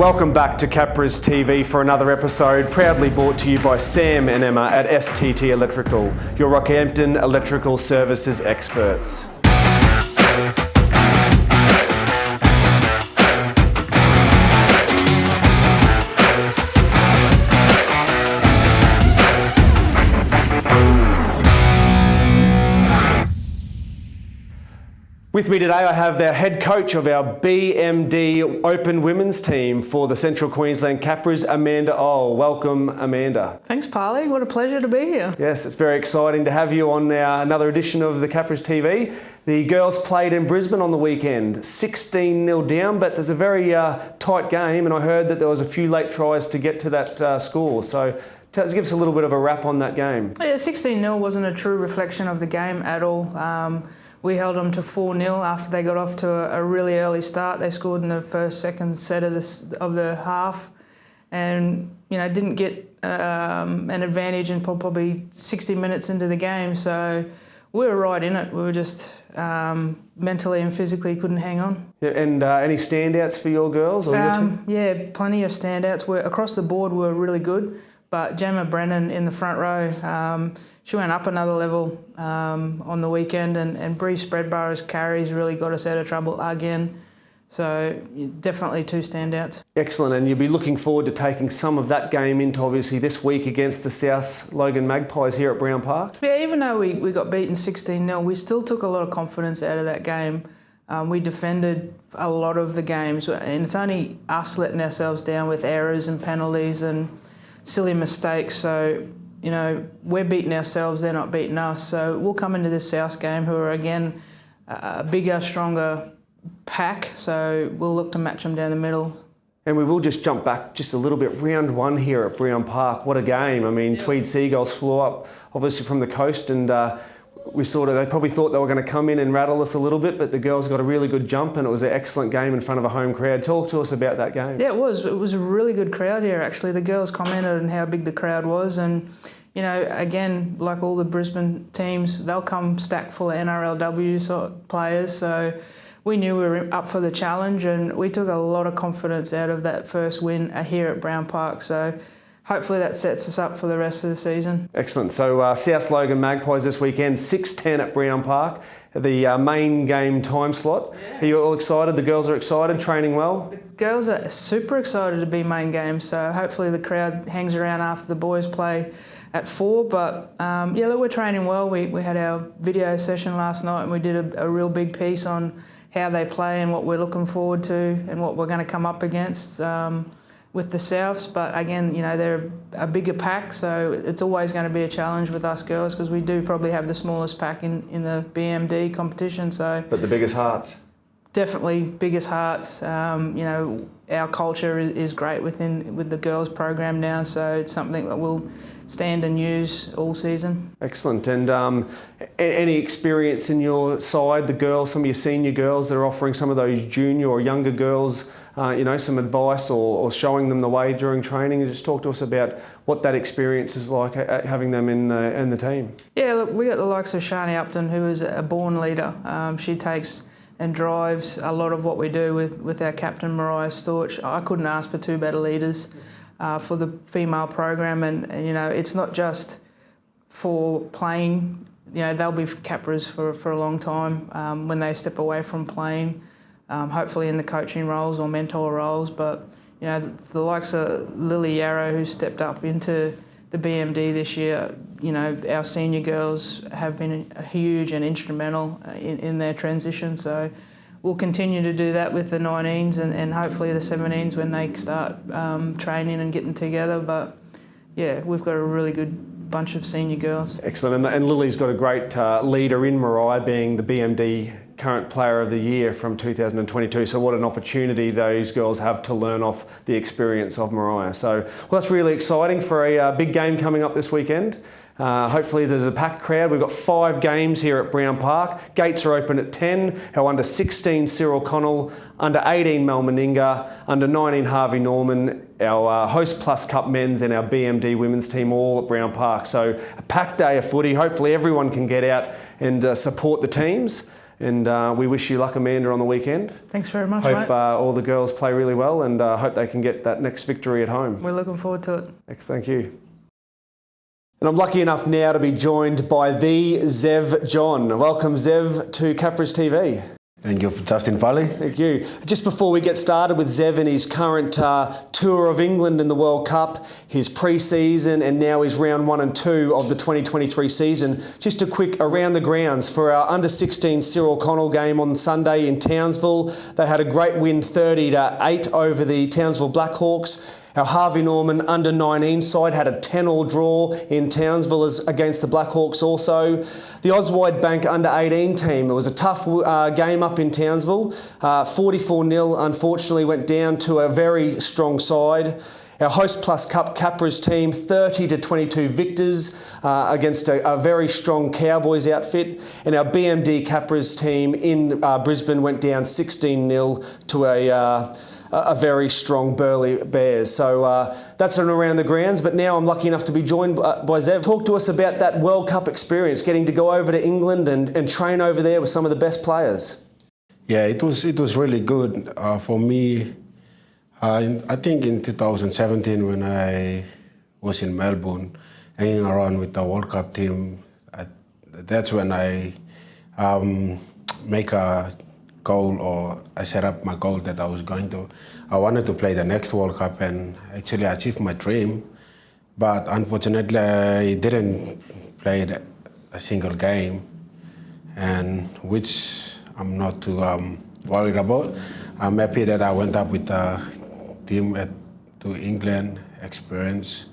Welcome back to Capras TV for another episode, proudly brought to you by Sam and Emma at STT Electrical, your Rockhampton electrical services experts. With me today, I have the head coach of our BMD Open Women's team for the Central Queensland Capras, Amanda Oh. Welcome, Amanda. Thanks, Parley. What a pleasure to be here. Yes, it's very exciting to have you on another edition of the Capras TV. The girls played in Brisbane on the weekend, 16-0 down, but there's a very tight game, and I heard that there was a few late tries to get to that score. So give us a little bit of a wrap on that game. Yeah, 16-0 wasn't a true reflection of the game at all. We held them to 4-0 after they got off to a really early start. They scored in the second set of the half, and didn't get an advantage until probably 60 minutes into the game. So we were right in it. We were just mentally and physically couldn't hang on. Yeah, and any standouts for your girls or your team? Yeah, plenty of standouts. Across the board, we were really good. But Gemma Brennan in the front row, she went up another level on the weekend, and Bree Spreadborough's carries really got us out of trouble again. So definitely two standouts. Excellent, and you'll be looking forward to taking some of that game into obviously this week against the South Logan Magpies here at Brown Park. Yeah, even though we got beaten 16-0, we still took a lot of confidence out of that game. We defended a lot of the games, and it's only us letting ourselves down with errors and penalties and silly mistakes. So we're beating ourselves, they're not beating us. So we'll come into this South game, who are again a bigger, stronger pack. So we'll look to match them down the middle. And we will just jump back just a little bit. Round one here at Brown Park. What a game. I mean, yep. Tweed Seagulls flew up obviously from the coast, and they probably thought they were going to come in and rattle us a little bit, but the girls got a really good jump, and it was an excellent game in front of a home crowd. Talk to us about that game. Yeah, it was. It was a really good crowd here, actually. The girls commented on how big the crowd was, and again, like all the Brisbane teams, they'll come stacked full of NRLW sort of players. So we knew we were up for the challenge, and we took a lot of confidence out of that first win here at Brown Park. So hopefully that sets us up for the rest of the season. Excellent. So South Logan Magpies this weekend, 6:10 at Brown Park, the main game time slot. Yeah. Are you all excited? The girls are excited, training well? The girls are super excited to be main games, so hopefully the crowd hangs around after the boys play at 4. But look, we're training well. We had our video session last night, and we did a real big piece on how they play and what we're looking forward to and what we're going to come up against with the Souths. But again, they're a bigger pack, so it's always going to be a challenge with us girls, because we do probably have the smallest pack in the BMD competition. So, but the biggest hearts. Definitely biggest hearts. Our culture is great with the girls program now, so it's something that we'll stand and use all season. Excellent. And any experience in your side, the girls, some of your senior girls that are offering some of those junior or younger girls some advice or showing them the way during training? And just talk to us about what that experience is like having them in the team. Yeah, look, we got the likes of Shani Upton, who is a born leader. She takes and drives a lot of what we do with our captain, Mariah Storch. I couldn't ask for two better leaders for the female program, and it's not just for playing. They'll be Capras for a long time when they step away from playing. Hopefully in the coaching roles or mentor roles, but the likes of Lily Yarrow, who stepped up into the BMD this year, our senior girls have been huge and instrumental in their transition. So we'll continue to do that with the 19s and hopefully the 17s when they start training and getting together. But yeah, we've got a really good bunch of senior girls. Excellent, and Lily's got a great leader in Mariah, being the BMD current player of the year from 2022. So what an opportunity those girls have to learn off the experience of Mariah. So that's really exciting for a big game coming up this weekend. Hopefully there's a packed crowd. We've got 5 games here at Brown Park. Gates are open at 10. Our under 16 Cyril Connell, under 18 Mel Meninga, under 19 Harvey Norman, our Hostplus Cup men's and our BMD women's team all at Brown Park. So a packed day of footy. Hopefully everyone can get out and support the teams. And we wish you luck, Amanda, on the weekend. Thanks very much, Hope mate. all the girls play really well, and hope they can get that next victory at home. We're looking forward to it. Thanks, thank you. And I'm lucky enough now to be joined by the Zev John. Welcome, Zev, to Capras TV. Thank you, Justin Pally. Thank you. Just before we get started with Zev and his current tour of England in the World Cup, his pre-season and now his round 1 and 2 of the 2023 season, just a quick around the grounds for our under-16 Cyril Connell game on Sunday in Townsville. They had a great win 30-8 over the Townsville Blackhawks. Our Harvey Norman under-19 side had a 10-all draw in Townsville against the Blackhawks also. The Oswide Bank under-18 team, it was a tough game up in Townsville. 44-0 unfortunately went down to a very strong side. Our Hostplus Cup Capras team, 30-22 victors against a very strong Cowboys outfit. And our BMD Capras team in Brisbane went down 16-0 to a very strong Burleigh Bears. So that's an around the grounds, but now I'm lucky enough to be joined by Zev. Talk to us about that World Cup experience, getting to go over to England and train over there with some of the best players. Yeah, it was really good for me. I think in 2017 when I was in Melbourne, hanging around with the World Cup team, that's when I make a goal, or I set up my goal that I wanted to play the next World Cup and actually achieve my dream. But unfortunately, I didn't play a single game, and which I'm not too worried about. I'm happy that I went up with the team to England, experience,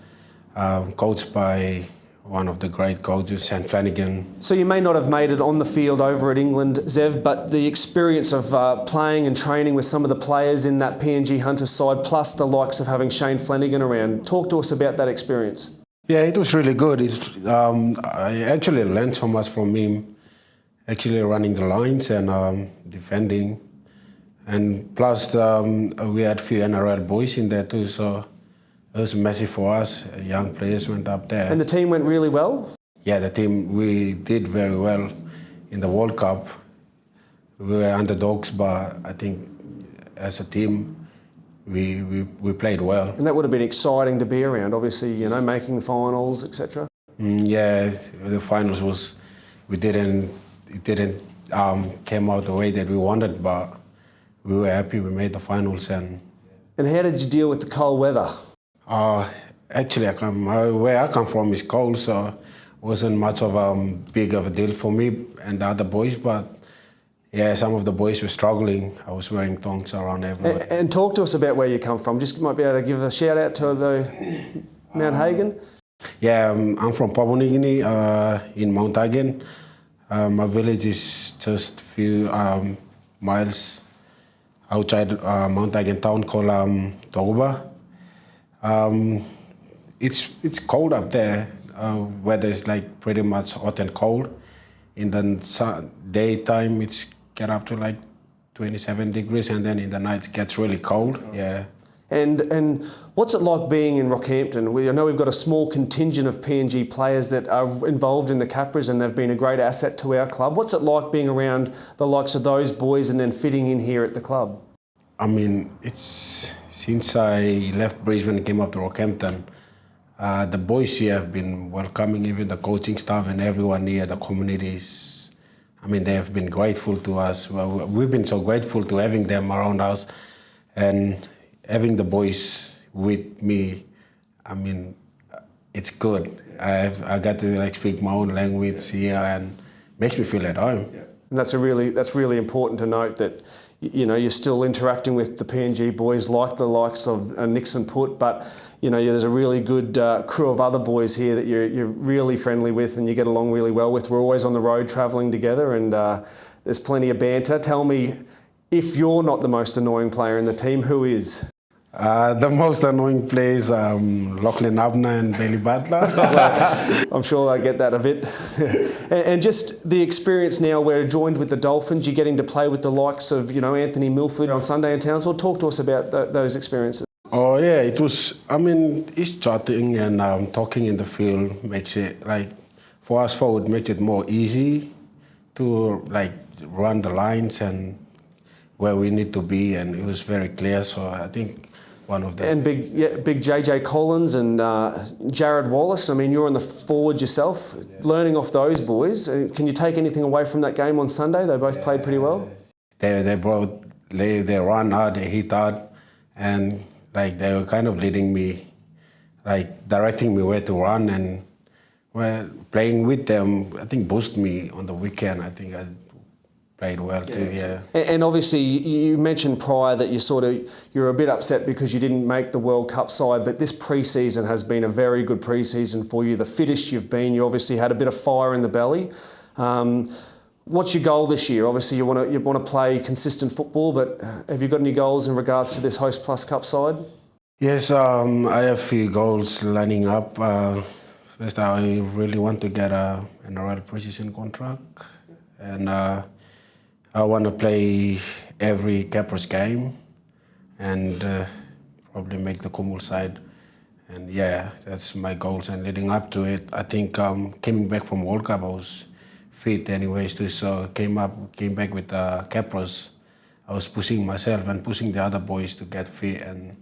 coached by one of the great coaches, Sam Flanagan. So you may not have made it on the field over at England, Zev, but the experience of playing and training with some of the players in that PNG Hunters side, plus the likes of having Shane Flanagan around. Talk to us about that experience. Yeah, it was really good. I actually learned so much from him, actually running the lines and defending. And plus, we had a few NRL boys in there too, so it was massive for us. Young players went up there. And the team went really well? Yeah, the team, we did very well in the World Cup. We were underdogs, but I think as a team, we played well. And that would have been exciting to be around, obviously, you know, making the finals, etc. Yeah, the finals it didn't came out the way that we wanted, but we were happy we made the finals. And how did you deal with the cold weather? Actually, where I come from is cold, so it wasn't much of a big of a deal for me and the other boys. But yeah, some of the boys were struggling. I was wearing thongs around everywhere. And talk to us about where you come from. Just might be able to give a shout out to the Mount Hagen. Yeah, I'm from Papua New Guinea in Mount Hagen. My village is just a few miles outside Mount Hagen town called Toguba. It's cold up there. Weather is like pretty much hot and cold. In the daytime, it's get up to like 27 degrees, and then in the night it gets really cold. Yeah. And what's it like being in Rockhampton? I know we've got a small contingent of PNG players that are involved in the Capras, and they've been a great asset to our club. What's it like being around the likes of those boys and then fitting in here at the club? I mean, since I left Brisbane and came up to Rockhampton, the boys here have been welcoming, even the coaching staff and everyone here, the communities. I mean, they have been grateful to us. Well, we've been so grateful to having them around us and having the boys with me. I mean, it's good. I got to like speak my own language here and makes me feel at home. Yeah. And that's really important to note that, you know, you're still interacting with the PNG boys like the likes of Nixon Put, but you know, there's a really good crew of other boys here that you're really friendly with and you get along really well with. We're always on the road travelling together, and there's plenty of banter. Tell me, if you're not the most annoying player in the team, who is? The most annoying players are Lachlan Abner and Bailey Butler. Well, I'm sure I get that a bit. And just the experience now, we're joined with the Dolphins. You're getting to play with the likes of, you know, Anthony Milford on Sunday in Townsville. Talk to us about those experiences. Oh yeah, it was. I mean, it's chatting and talking in the field makes it like for us forward makes it more easy to like run the lines and where we need to be, and it was very clear. So I think one of the And big JJ Collins and Jared Wallace. I mean, you're on the forward yourself, learning off those boys. Can you take anything away from that game on Sunday? They both played pretty well. They run hard, they hit hard, and like they were kind of leading me, like directing me where to run, and well, playing with them, I think boosted me on the weekend. I think I played well too, yeah. And obviously, you mentioned prior that you're a bit upset because you didn't make the World Cup side, but this pre-season has been a very good pre-season for you. The fittest you've been. You obviously had a bit of fire in the belly. What's your goal this year? Obviously, you want to play consistent football, but have you got any goals in regards to this Hostplus Cup side? Yes, I have a few goals lining up. First, I really want to get an NRL pre-season contract, and I want to play every Capras game and probably make the Kumul side. And yeah, that's my goals. And leading up to it, I think coming back from World Cup, I was fit anyways too. So came back with Capras. I was pushing myself and pushing the other boys to get fit and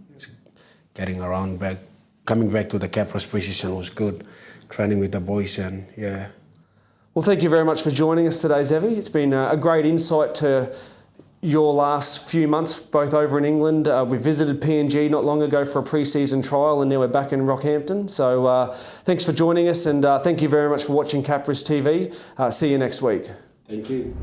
getting around back. Coming back to the Capras pre-season was good. Training with the boys and yeah. Well, thank you very much for joining us today, Zevi. It's been a great insight to your last few months, both over in England. We visited PNG not long ago for a pre-season trial, and now we're back in Rockhampton. So thanks for joining us, and thank you very much for watching Capras TV. See you next week. Thank you.